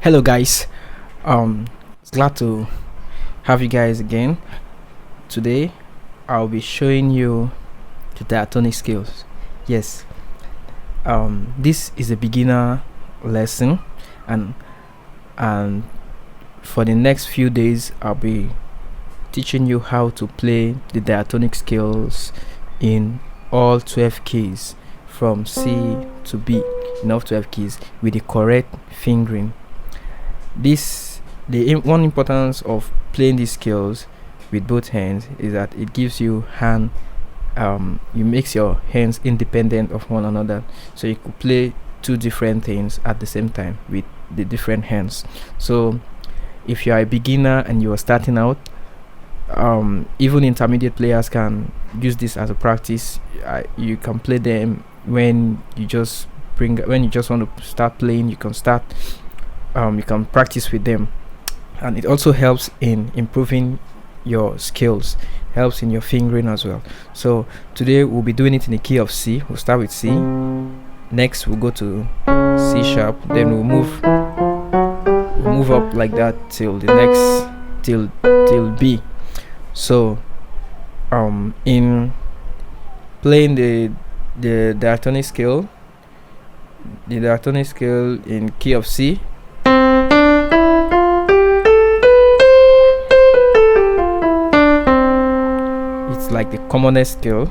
Hello guys, glad to have you guys again. Today I'll be showing you the diatonic scales. Yes, this is a beginner lesson, and and for the next few days I'll be teaching you how to play the diatonic scales in all 12 keys from C to B in all 12 keys with the correct fingering. One importance of playing these scales with both hands is that it gives you you makes your hands independent of one another, so you could play two different things at the same time with the different hands. So if you are a beginner and you are starting out, even intermediate players can use this as a practice. You can play them when you just want to start playing. You can start you can practice with them, and it also helps in improving your skills, helps in your fingering as well. So today we'll be doing it in the key of C. We'll start with C, next we'll go to C sharp, then we'll move up like that till the next till B. So in playing the diatonic scale in key of C, it's like the commonest scale.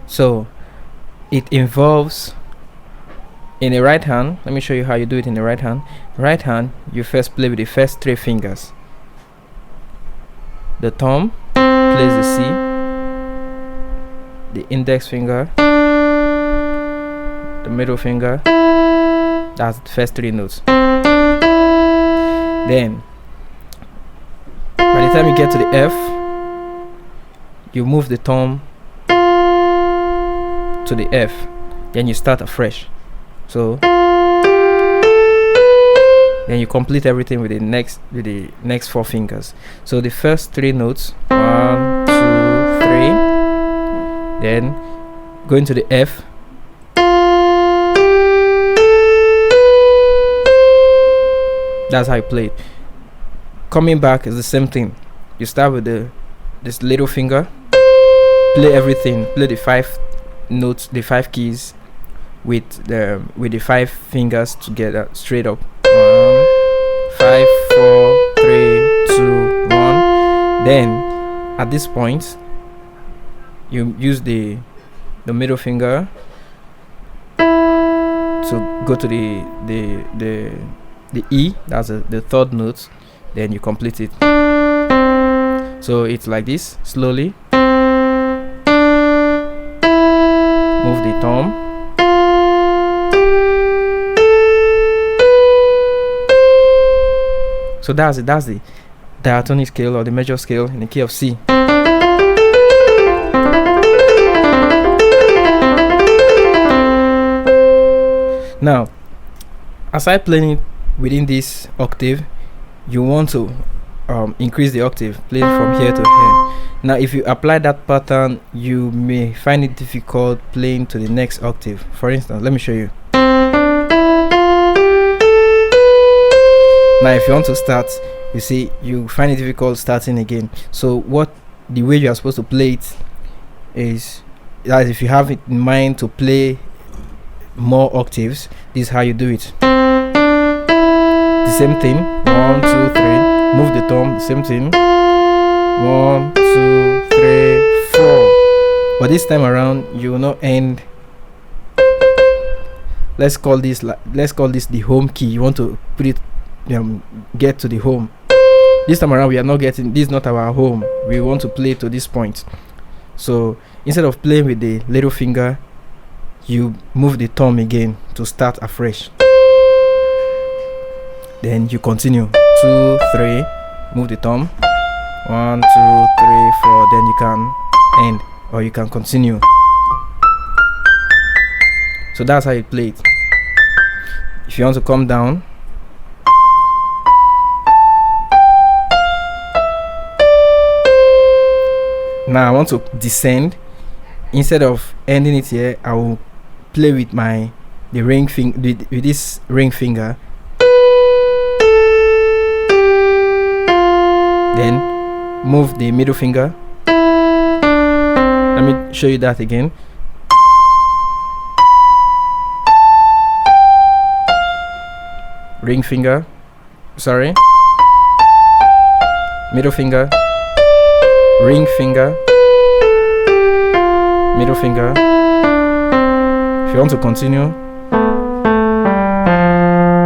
So it involves, in the right hand, let me show you how you do it in the right hand. Right hand, you first play with the first three fingers. The thumb plays the C, the index finger, the middle finger. That's the first three notes. Then by the time you get to the F, you move the thumb to the F, then you start afresh. So then you complete everything with the next four fingers. So the first three notes, 1, 2, 3, then going to the F, that's how you play it. Coming back is the same thing. You start with this little finger, play everything, play the 5 notes, the 5 keys with the 5 fingers together straight up. 1, 5, 4, 3, 2, 1. Then at this point you use the middle finger to go to the E, that's the third note, then you complete it. So it's like this. Slowly move the thumb, so that's the diatonic scale or the major scale in the key of C. Now, aside playing it within this octave, you want to increase the octave, play from here to here. Now if you apply that pattern, you may find it difficult playing to the next octave. For instance, let me show you. Now if you want to start, you see, you find it difficult starting again. So the way you are supposed to play it is that if you have it in mind to play more octaves, this is how you do it. The same thing, 1, 2, 3, move the thumb, the same thing, 1, 2, 3, 4. But this time around you will not end. Let's call this the home key. You want to put it get to the home. This time around we are not getting, this is not our home, we want to play to this point. So instead of playing with the little finger, you move the thumb again to start afresh. Then you continue 2, 3, move the thumb, 1, 2, 3, 4. Then you can end or you can continue. So that's how you play it. If you want to come down, Now I want to descend. Instead of ending it here, I will play with with this ring finger. Then move the middle finger. Let me show you that again. Ring finger, sorry, middle finger, ring finger, middle finger. If you want to continue,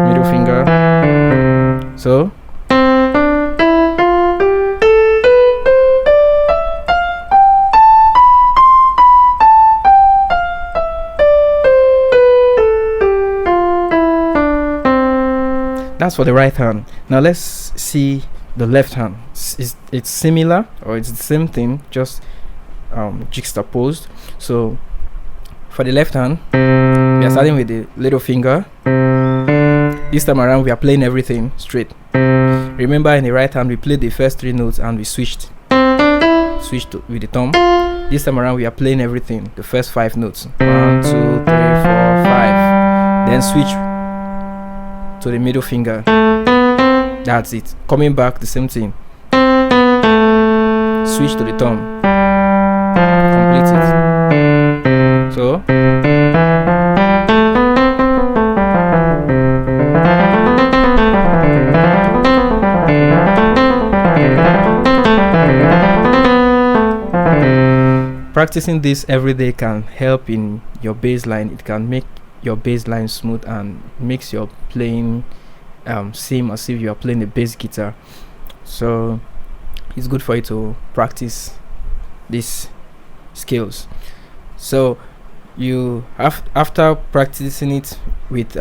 middle finger. So that's for the right hand. Now let's see the left hand. It's similar, or it's the same thing, just juxtaposed. So for the left hand, we are starting with the little finger. This time around we are playing everything straight. Remember, in the right hand we played the first 3 notes and we switched with the thumb. This time around we are playing everything, the first 5 notes, 1 2 3 4 5, then switch to the middle finger. That's it. Coming back, the same thing. Switch to the thumb. Complete it. So practicing this every day can help in your bass line. It can make your bass line smooth and makes your playing seem as if you are playing a bass guitar. So it's good for you to practice these skills. So you have, after practicing it with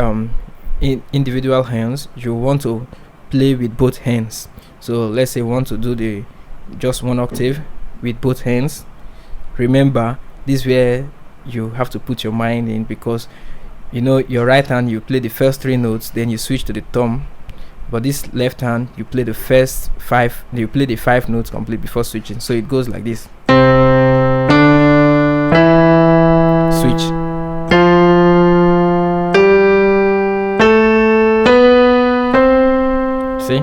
individual hands, you want to play with both hands. So let's say you want to do just 1 octave with both hands. Remember, this is where you have to put your mind in, because you know your right hand you play the first 3 notes, then you switch to the thumb, but this left hand you play the first 5, you play the 5 notes complete before switching. So it goes like this. Switch. See?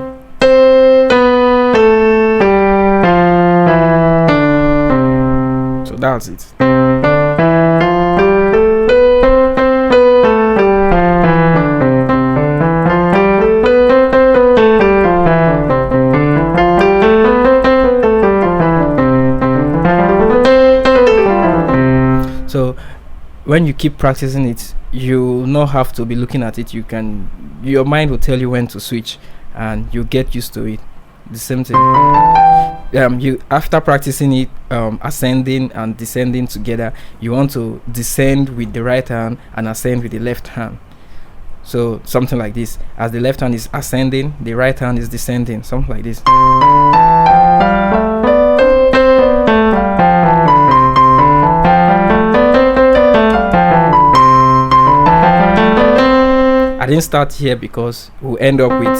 So that's it. So when you keep practicing it, you not have to be looking at it. Your mind will tell you when to switch, and you get used to it. The same thing. You after practicing it, ascending and descending together, you want to descend with the right hand and ascend with the left hand. So something like this. As the left hand is ascending, the right hand is descending. Something like this. I didn't start here because we'll end up with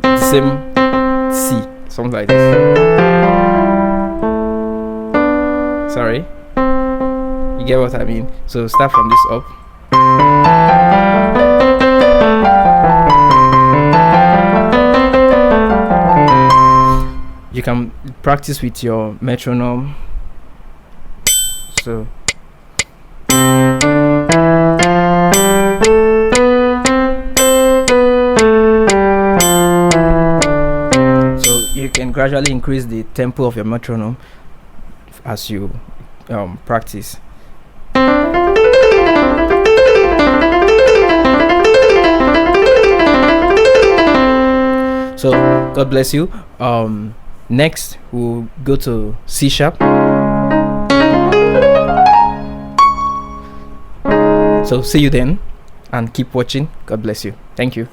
the same C, something like this. Sorry, you get what I mean? So start from this up. You can practice with your metronome. So you can gradually increase the tempo of your metronome as you practice. So God bless you. Next we'll go to C sharp. So see you then, and keep watching. God bless you. Thank you.